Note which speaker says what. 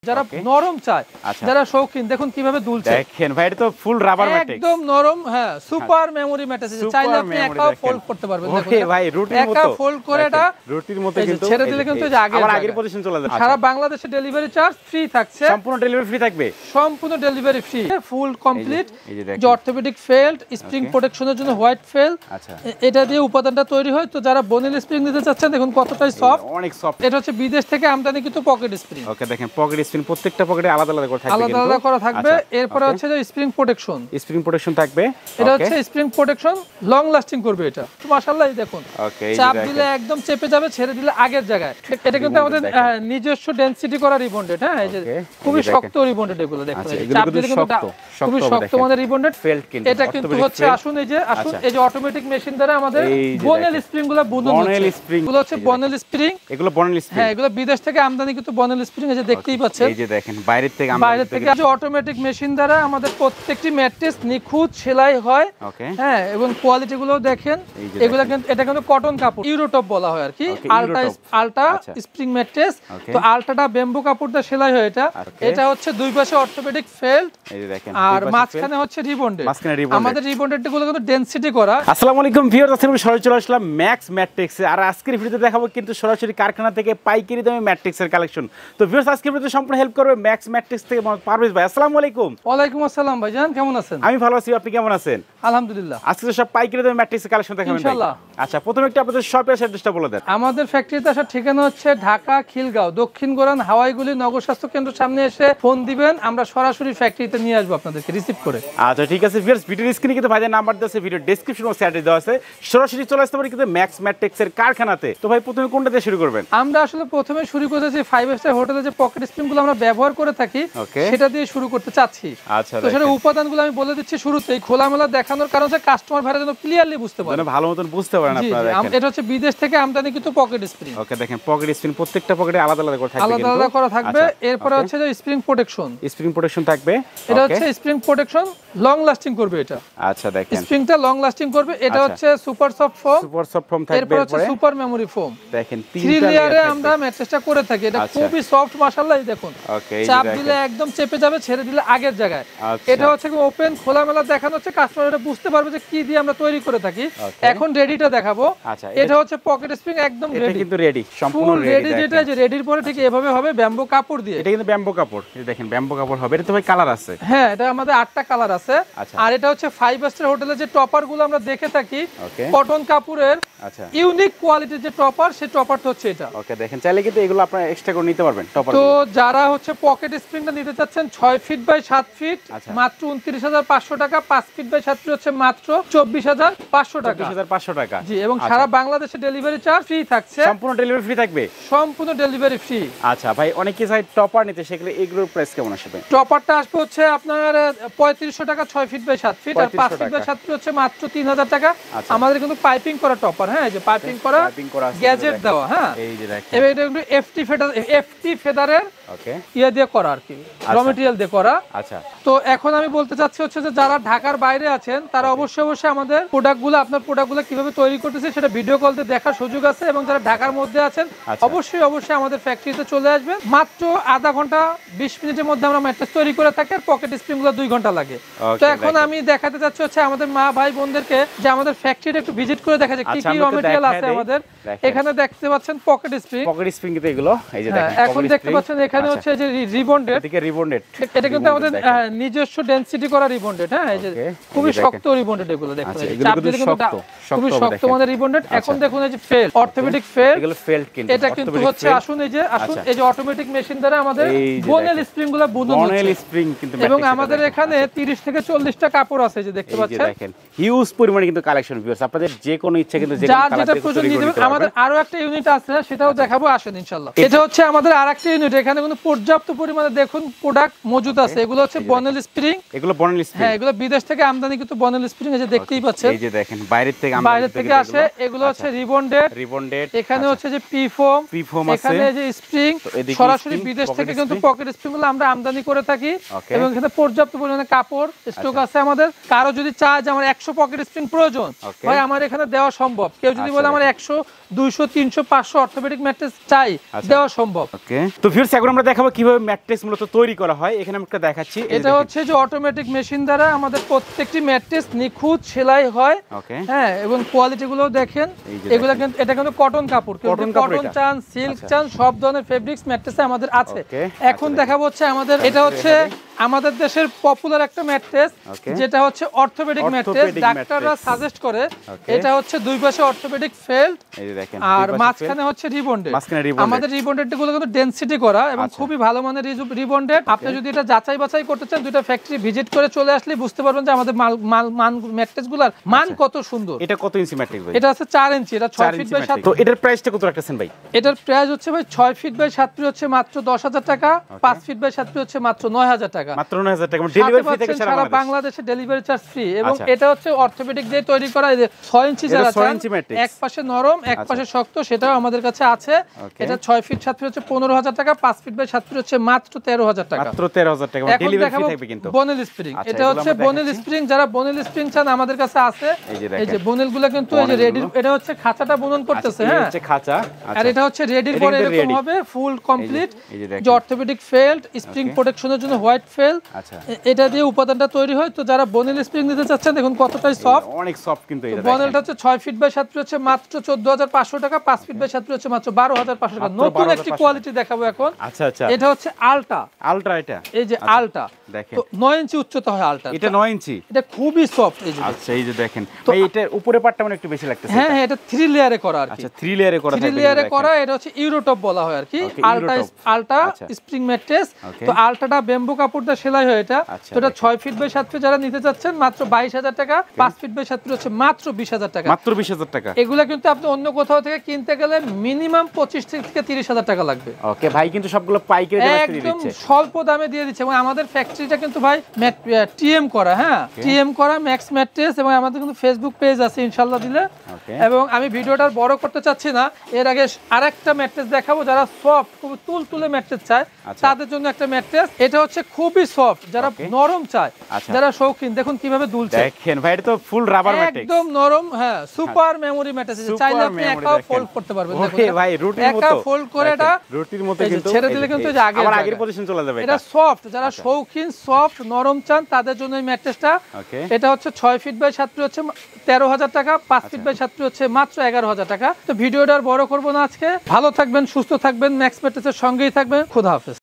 Speaker 1: যারা নরম চায়, যারা শৌখিন, দেখুন কিভাবে দুলছে।
Speaker 2: দেখেন ভাই এটা তো ফুল রাবার ম্যাট্রেস,
Speaker 1: একদম নরম। হ্যাঁ, সুপার মেমোরি ম্যাট্রেস, চাইলে আপনি একাও ফোল্ড করতে পারবেন। দেখুন
Speaker 2: ওকে ভাই, রুটির মতো
Speaker 1: একা ফোল্ড করে এটা
Speaker 2: রুটির মতো কিন্তু
Speaker 1: ছেড়ে দিলে কিন্তু এই যে আগের
Speaker 2: পজিশন চলে যাবে।
Speaker 1: সারা বাংলাদেশে ডেলিভারি চার্জ ফ্রি থাকছে,
Speaker 2: সম্পূর্ণ ডেলিভারি ফ্রি থাকবে,
Speaker 1: সম্পূর্ণ ডেলিভারি ফ্রি, ফুল কমপ্লিট। যে অর্থোপেডিক ফেল্ড স্প্রিং প্রোটেকশনের জন্য হোয়াইট ফেল, এটা দিয়ে উপাদানটা তৈরি হয়। তো যারা বনেল স্প্রিং নিতে চাচ্ছেন, দেখুন কতটাই সফট,
Speaker 2: অনেক সফট।
Speaker 1: এটা হচ্ছে বিদেশ থেকে আমদানি কিন্তু পকেট স্প্রিং।
Speaker 2: ওকে, দেখেন পকেট স্প্রিং প্রত্যেকটা পকেটে আলাদা আলাদা করে থাকবে,
Speaker 1: আলাদা আলাদা করা থাকবে। এরপর হচ্ছে যে স্প্রিং প্রোটেকশন,
Speaker 2: স্প্রিং প্রোটেকশন থাকবে।
Speaker 1: এটা হচ্ছে স্প্রিং প্রোটেকশন, লং লাস্টিং করবে এটা। তো মাশাআল্লাহ দেখুন, চাপ দিলে একদম চেপে যাবে, ছেড়ে দিলে আগের জায়গায়। এটা কিন্তু আমাদের নিজস্ব ডেনসিটি করা রিবন্ডেড। হ্যাঁ, এই যে খুবই শক্ত রিবন্ডেড, এগুলো দেখুন চাপ দিলে কিন্তু খুবই শক্ত আমাদের রিবন্ডেড ফেল্ড। এটা কিন্তু হচ্ছে আসুন এই যে অটোমেটিক মেশিন দ্বারা আমাদের বনেল স্প্রিং গুলো বুনন হচ্ছে। এগুলো হচ্ছে বনেল স্প্রিং,
Speaker 2: এগুলো বনেল স্প্রিং।
Speaker 1: হ্যাঁ, এগুলো বিদেশ থেকে আমদানি কিন্তু বনেল স্প্রিং, এই যে দেখতেই পাচ্ছেন।
Speaker 2: এই যে দেখেন বাইরে থেকে
Speaker 1: যে অটোমেটিক মেশিন দ্বারা আমাদের প্রত্যেকটি ম্যাট্রেস নিখুঁত সেলাই হয়। হ্যাঁ, এবং কোয়ালিটি গুলো দেখেন, এগুলো কিন্তু এটা কিন্তু কটন কাপড়, ইউরোটপ বলা হয় আর কি, আলটা স্প্রিং ম্যাট্রেস। তো আলটাটা বেম্বু কাপড় দিয়ে সেলাই হয়। এটা হচ্ছে দুই পাশে অর্থোপেডিক ফেল্ড,
Speaker 2: এই যে দেখেন,
Speaker 1: আর মাঝখানে হচ্ছে রিবন্ডেড। আমাদের রিবন্ডেড গুলো কিন্তু ডেনসিটি করা।
Speaker 2: আসসালামু আলাইকুম ভিউয়ার্স, আজকে আমি সরাসরি চলে আসলাম ম্যাক্স ম্যাট্রিক্সে। আর আজকের ভিডিওতে দেখাবো কিন্তু সরাসরি কারখানা থেকে পাইকারি দামে ম্যাট্রিক্সের কালেকশন। তো ভিউয়ার্স, আজকের ভিডিওতে সম্পূর্ণ হেল্প করবে ম্যাক্স ম্যাট্রিক্স থেকে পারভেজ ভাই। আসসালামু আলাইকুম।
Speaker 1: ওয়ালাইকুম আসসালাম ভাইজান, কেমন আছেন?
Speaker 2: আমি ভালো আছি, আপনি কেমন আছেন?
Speaker 1: আলহামদুলিল্লাহ।
Speaker 2: আজকে তো সব পাইকারি দামে ম্যাট্রিক্সের কালেকশন দেখাবেন ইনশাআল্লাহ। আচ্ছা, প্রথমে একটা আপনাদের শপের অ্যাড্রেসটা বলে দেন।
Speaker 1: আমাদের ফ্যাক্টরিতে আসার ঠিকানা হচ্ছে ঢাকা খিলগাঁও, দক্ষিণ গোরান হাওয়াইগুলি নগর স্বাস্থ্য কেন্দ্রের সামনে এসে ফোন দিবেন, আমরা সরাসরি ফ্যাক্টরিতে নিয়ে আসবো আপনাদেরকে রিসিভ করে।
Speaker 2: আচ্ছা ঠিক আছে ভিউয়ার্স, ভিডিওর স্ক্রিনে কিন্তু ভাইদের নাম্বার দেওয়া আছে, ভিডিও ডেসক্রিপশন বক্সে অ্যাড্রেস দেওয়া আছে, সরাসরি চলে আসতে পারি কিন্তু ম্যাক্স ম্যাট্রিক্সের কারখানাতে। তো ভাই প্রথমে কোনটা দিয়ে শুরু করবেন?
Speaker 1: আমরা আসলে প্রথমে শুরু করতেছি 5 স্টার হোটেলে যে পকেট স্প্রিংগুলো আমরা ব্যবহার করে থাকি, সেটা দিয়ে শুরু করতে চাচ্ছি।
Speaker 2: আচ্ছা,
Speaker 1: তো সেটা উপাদানগুলো আমি বলে দিচ্ছি শুরুতেই, খোলামেলা দেখানোর কারণ হচ্ছে কাস্টমার ভাইরা যেন ক্লিয়ারলি বুঝতে পারে,
Speaker 2: ভালো মতন বুঝতে পারেন আপনারা। দেখেন
Speaker 1: এটা হচ্ছে বিদেশ থেকে আমদানি কিন্তু পকেট স্প্রিং।
Speaker 2: ওকে, দেখেন পকেট স্প্রিং প্রত্যেকটা পকেটে আলাদা আলাদা করে থাকবে,
Speaker 1: আলাদা আলাদা করা থাকবে। এরপর হচ্ছে যে স্প্রিং প্রোটেকশন,
Speaker 2: স্প্রিং প্রোটেকশন থাকবে।
Speaker 1: এটা হচ্ছে স্প্রিং প্রোটেকশন, লং লাস্টিং করবে এটা।
Speaker 2: আচ্ছা, দেখেন
Speaker 1: স্প্রিংটা লং লাস্টিং করবে। এটা হচ্ছে সুপার সফট ফোম, থাকবে। এরপর হচ্ছে সুপার মেমোরি ফোম।
Speaker 2: দেখেন
Speaker 1: 3 লেয়ারে আমরা ম্যাট্রেসটা করে থাকি। এটা খুবই সফট মাশাআল্লাহ, দেখুন চাপ দিলে একদম চেপে যাবে, ছেড়ে দিলে আগের জায়গায়। এটা হচ্ছে ওপেন খোলামেলা দেখানো হচ্ছে, কাস্টমার এটা বুঝতে পারবে যে কি দিয়ে আমরা তৈরি করে থাকি। এখন রেডিটা দেখাবো। এটা হচ্ছে পকেট স্প্রিং, একদম রেডি,
Speaker 2: এটা কিন্তু রেডি, সম্পূর্ণ
Speaker 1: রেডি। যেটা যে রেডির পরে ঠিক এভাবে হবে ব্যাম্বু কাপড় দিয়ে।
Speaker 2: এটা কিন্তু ব্যাম্বু কাপড়, এই দেখেন ব্যাম্বু কাপড় হবে। এটা তো ভাই কালার আছে?
Speaker 1: হ্যাঁ, এটা আমাদের 8টা কালার আছে। আর এটা হচ্ছে 5 স্টার হোটেলে যে টপার গুলো আমরা দেখে থাকি, কটন কাপড়ের ইউনিক কোয়ালিটির যে টপার, সেই টপারটা হচ্ছে এটা।
Speaker 2: ওকে, দেখেন চাইলে কিন্তু এগুলো আপনারা এক্সট্রা করে নিতে পারবেন টপার।
Speaker 1: তো যারা হচ্ছে পকেট স্প্রিংটা নিতে চাচ্ছেন 6 ফিট বাই 7 ফিট, মাত্র 29,500 টাকা। 5 ফিট বাই 7 ফিট হচ্ছে মাত্র 24,500 টাকা।
Speaker 2: 24,500 টাকা,
Speaker 1: জি। এবং সারা বাংলাদেশে ডেলিভারি চার্জ ফ্রি থাকছে,
Speaker 2: সম্পূর্ণ ডেলিভারি ফ্রি থাকবে,
Speaker 1: সম্পূর্ণ ডেলিভারি ফ্রি।
Speaker 2: আচ্ছা ভাই, অনেকে চাই টপার নিতে, সেগুলো এগুলোর প্রাইস কেমন আসবে?
Speaker 1: টপারটা আসবে হচ্ছে আপনার 3500 টাকা 6 ফিট বাই 7 ফিট, আর 5 ফিট বাই 7 ফিট হচ্ছে মাত্র 3000 টাকা। আমাদের কিন্তু পাইপিং করা টপার। হ্যাঁ, যে পাইপিং করা গ্যাজেট দেওয়া। হ্যাঁ, এই যে দেখেন এটা কিন্তু এফটি ফেদারের ইয়া দিয়ে করা আর কি, র মেটেরিয়াল দিয়ে করা। আচ্ছা, তো এখন আমি বলতে চাচ্ছি হচ্ছে যে যারা ঢাকার বাইরে আছেন, তারা অবশ্যই আমাদের প্রোডাক্টগুলো, আপনার প্রোডাক্টগুলো কিভাবে তৈরি করতেছে সেটা ভিডিও কল দিয়ে দেখার সুযোগ আছে। এবং যারা ঢাকার মধ্যে আছেন, অবশ্যই আমাদের ফ্যাক্টরিতে চলে আসবেন। মাত্র আধা ঘন্টা 20 মিনিটের মধ্যে আমরা ম্যাট্রেস তৈরি করে থাকি, আর পকেট স্প্রিংগুলো 2 ঘন্টা লাগে। তো এখন আমি দেখাতে চাচ্ছি হচ্ছে আমাদের মা ভাই বোনদেরকে যে আমাদের ফ্যাক্টরিটা একটু ভিজিট করে দেখা যায় কি কি র মেটেরিয়াল আছে আমাদের। এখানে দেখতে পাচ্ছেন পকেট স্প্রিং, কিন্তু এগুলো এই যে দেখেন এখন দেখতে পাচ্ছেন এখানে হচ্ছে যে রিবন্ডেড, এটা কিন্তু আমাদের নিজস্ব ডেনসিটি করা রিবন্ডেড। হ্যাঁ, এই যে খুবই শক্ত রিবন্ডেড, এগুলো দেখুন চাপ দিলে কিন্তু খুবই শক্ত আমাদের রিবন্ডেড। এখন দেখুন এই যে ফেল, অর্থোপেডিক ফেল, এগুলো ফেল কিন্তু এটা কিন্তু হচ্ছে আসুন এই যে অটোমেটিক মেশিন দ্বারা আমাদের বনেল স্প্রিংগুলো বুনন হচ্ছে, বনেল স্প্রিং কিন্তু। এবং আমাদের এখানে 30 থেকে 40টা কাপড় আছে, যে দেখতে পাচ্ছেন
Speaker 2: দেখেন হিউজ পরিমাণে কিন্তু কালেকশন। ভিউয়ার্স, আপনাদের যে কোনো ইচ্ছা কিন্তু যে কোনো কালার থেকে তৈরি করতে পারবেন।
Speaker 1: আমাদের আরো একটা ইউনিট আছে, সেটাও দেখাবো, আসেন ইনশাআল্লাহ। এটা হচ্ছে আমাদের আরেকটা ইউনিট, এখানে কিন্তু পর্যাপ্ত পরিমাণে দেখুন প্রোডাক্ট মজুদ আছে। এগুলো হচ্ছে বনেল স্প্রিং,
Speaker 2: এগুলো বনেল স্প্রিং।
Speaker 1: হ্যাঁ, এগুলো বিদেশ থেকে আমদানি কিন্তু বনেল স্প্রিং, এই যে দেখতেই পাচ্ছেন,
Speaker 2: এই যে দেখেন বাইরে থেকে
Speaker 1: আসে। এগুলো হচ্ছে রিবন্ডেড, এখানে হচ্ছে যে পি ফোম আছে, এখানে যে স্প্রিং, সরাসরি বিদেশ থেকে কিন্তু পকেট স্প্রিংগুলো আমরা আমদানি করে থাকি। এবং এখানে পর্যাপ্ত পরিমাণে কাপড় স্টক আছে আমাদের। কারো যদি চায় যে আমার 100 পকেট স্প্রিং প্রয়োজন, ভাই আমার এখানে দেওয়া সম্ভব। কেউ যদি বলে আমার 100, 200, 300, 500 অর্থোপেডিক ম্যাট্রেস চাই, দেওয়া সম্ভব।
Speaker 2: ওকে, তো ভিউয়ার্স এখন আমরা দেখাবো কিভাবে ম্যাট্রেস মূলত তৈরি করা হয়, এখানে আমি একটা দেখাচ্ছি।
Speaker 1: এটা হচ্ছে যে অটোমেটিক মেশিন দ্বারা আমাদের প্রত্যেকটি ম্যাট্রেস নিখুঁত সেলাই হয়। হ্যাঁ, এবং কোয়ালিটি গুলো দেখেন, এগুলো কিন্তু এটা কিন্তু কটন কাপড়, কটন চান, সিল্ক চান, সব ধরনের ফেব্রিক্স ম্যাট্রেসে আমাদের আছে। এখন দেখাবো হচ্ছে আমাদের, এটা হচ্ছে আমাদের দেশের পপুলার একটা ম্যাট্রেস, যেটা হচ্ছে অর্থোপেডিক ম্যাট্রেস। ডাক্তাররা সাজেস্ট করে এটা হচ্ছে দুই পাশে অর্থোপেডিক ফেল্ট, আর মাঝখানে হচ্ছে রিবন্ডেড। আমাদের রিবন্ডেড গুলো কিন্তু ডেনসিটি করা এবং খুবই ভালো মানের রিবন্ডেড। আপনি যদি এটা যাচাই বাছাই করতে চান, দুইটা ফ্যাক্টরি ভিজিট করে চলে আসলে বুঝতে পারবেন যে আমাদের মান ম্যাট্রেস গুলার মান কত সুন্দর।
Speaker 2: এটা কত ইঞ্চি ম্যাট্রেস ভাই?
Speaker 1: এটা হচ্ছে 4 ইঞ্চি, এটা 6 ফিট বাই 7।
Speaker 2: তো এটার প্রাইসটা কত রাখতেছেন ভাই?
Speaker 1: এটার প্রাইস হচ্ছে ভাই 6 ফিট বাই 7 ফিট হচ্ছে মাত্র 10,000 টাকা, 5 ফিট বাই 7 ফিট হচ্ছে মাত্র 9,000 টাকা।
Speaker 2: মাত্র 9,000 টাকা, ডেলিভারি ফ্রি থেকে
Speaker 1: সারা বাংলাদেশে ডেলিভারি চার্জ ফ্রি। এবং এটা হচ্ছে অর্থোপেডিক দিয়ে তৈরি করা, এই যে 6 ইঞ্চি যারা চান, এক পাশে নরম এক পাশে শক্ত, সেটাও আমাদের কাছে আছে। এটা 6 ফিট 7 ফিট হচ্ছে 15,000 টাকা, 5 ফিট বাই 7 ফিট হচ্ছে মাত্র 13,000 টাকা।
Speaker 2: মাত্র 13,000 টাকা, ডেলিভারি ফ্রি থাকবে কিন্তু।
Speaker 1: বনেল স্প্রিং, এটা হচ্ছে বনেল স্প্রিং, যারা বনেল স্প্রিং চান আমাদের কাছে আছে। এই যে বনেল গুলো কিন্তু এই যে রেডি, এটা হচ্ছে খাঁচাটা বুনন করতেছে। হ্যাঁ,
Speaker 2: হচ্ছে খাঁচা,
Speaker 1: আর এটা হচ্ছে রেডির পরে এরকম হবে ফুল কমপ্লিট। যে অর্থোপেডিক ফেল্ট, স্প্রিং প্রোটেকশনের জন্য হোয়াইট ফেল, এটা দিয়ে উপাদানটা তৈরি হয়। তো যারা বনেল স্প্রিং নিতে চাচ্ছেন, দেখুন কতটাই সফট,
Speaker 2: অনেক সফট কিন্তু। এটা
Speaker 1: বনেলটা হচ্ছে 6 ফিট বাই 7 ফিট হচ্ছে মাত্র 14,500 টাকা, 5 ফিট বাই 7 ফিট হচ্ছে মাত্র 12,500 টাকা। নতুন একটি কোয়ালিটি দেখাবো এখন। এটা হচ্ছে আলটা,
Speaker 2: এটা
Speaker 1: এই যে আলটা
Speaker 2: দেখেন,
Speaker 1: তো 9 ইঞ্চি উচ্চতা হয় আলটা।
Speaker 2: এটা 9 ইঞ্চি,
Speaker 1: এটা খুবই সফট। এই যে
Speaker 2: আচ্ছা, এই যে দেখেন ভাই, এটা উপরে পাটটা মানে একটু বেশি লাগতেছে।
Speaker 1: হ্যাঁ, এটা 3 লেয়ারে করা আর কি।
Speaker 2: আচ্ছা, 3 লেয়ারে করা,
Speaker 1: 3 লেয়ারে করা। এটা হচ্ছে ইউরোটপ বলা হয় আর কি, আলটা স্প্রিং ম্যাট্রেস। তো আলটাটা বেম্বু কাপড় দিয়ে সেলাই হয় এটা। তো এটা 6 ফিট বাই 7 ফিট যারা নিতে যাচ্ছেন মাত্র 22,000 টাকা, 5 ফিট বাই 7 ফিট হচ্ছে মাত্র 20,000 টাকা।
Speaker 2: মাত্র 20,000 টাকা।
Speaker 1: এগুলা কিন্তু আপনি অন্য কোথাও থেকে কিনতে গেলে মিনিমাম 25 থেকে 30,000 টাকা লাগবে।
Speaker 2: ওকে ভাই, কিন্তু সবগুলো পাইকারি দামে দিয়ে দিচ্ছে,
Speaker 1: একদম স্বল্প দামে দিয়ে দিচ্ছে। এবং আমাদের ফ্যাক্টরিটা কিন্তু ভাই টিএম করা, হ্যাঁ, টিএম করা ম্যাক্স ম্যাট্রেস। এবং আমাদের কিন্তু ফেসবুক পেজ আছে ইনশাআল্লাহ দিলে। এবং আমি ভিডিওটা বড় করতে চাচ্ছি না, এর আগে আরেকটা ম্যাট্রেস দেখাবো। যারা সফট, খুব তুলতুলে ম্যাট্রেস চায় তাদের জন্য একটা ম্যাট্রেস। এটা হচ্ছে খুবই সফট, যারা নরম চায়, যারা শৌখিন, দেখুন কিভাবে দুলছে।
Speaker 2: দেখেন ভাই, এটা তো ফুল রাবার ম্যাট্রেস,
Speaker 1: একদম নরম। হ্যাঁ, সুপার মেমোরি ম্যাট্রেস, চাইলে আপনি একাও ফোল্ড করতে পারবেন।
Speaker 2: ওকে ভাই, রুটির মতো
Speaker 1: একা ফোল্ড করে এটা
Speaker 2: রুটির মতো কিন্তু
Speaker 1: ছেড়ে দিলে কিন্তু আবার আগের
Speaker 2: পজিশন চলে যাবে।
Speaker 1: এটা সফট, যারা শৌখিন সফট নরম চান তাদের জন্য এই ম্যাট্রেসটা। এটা হচ্ছে 6 ফিট বাই 7 ফিট হচ্ছে 13,000 টাকা, 5 ফিট বাই 7 ফিট হচ্ছে মাত্র 11,000 টাকা। তো ভিডিওটা আর বড় করব না আজকে। ভালো থাকবেন, সুস্থ থাকবেন, ম্যাক্স ম্যাট্রেসের সঙ্গেই থাকবেন। খোদা হাফেজ।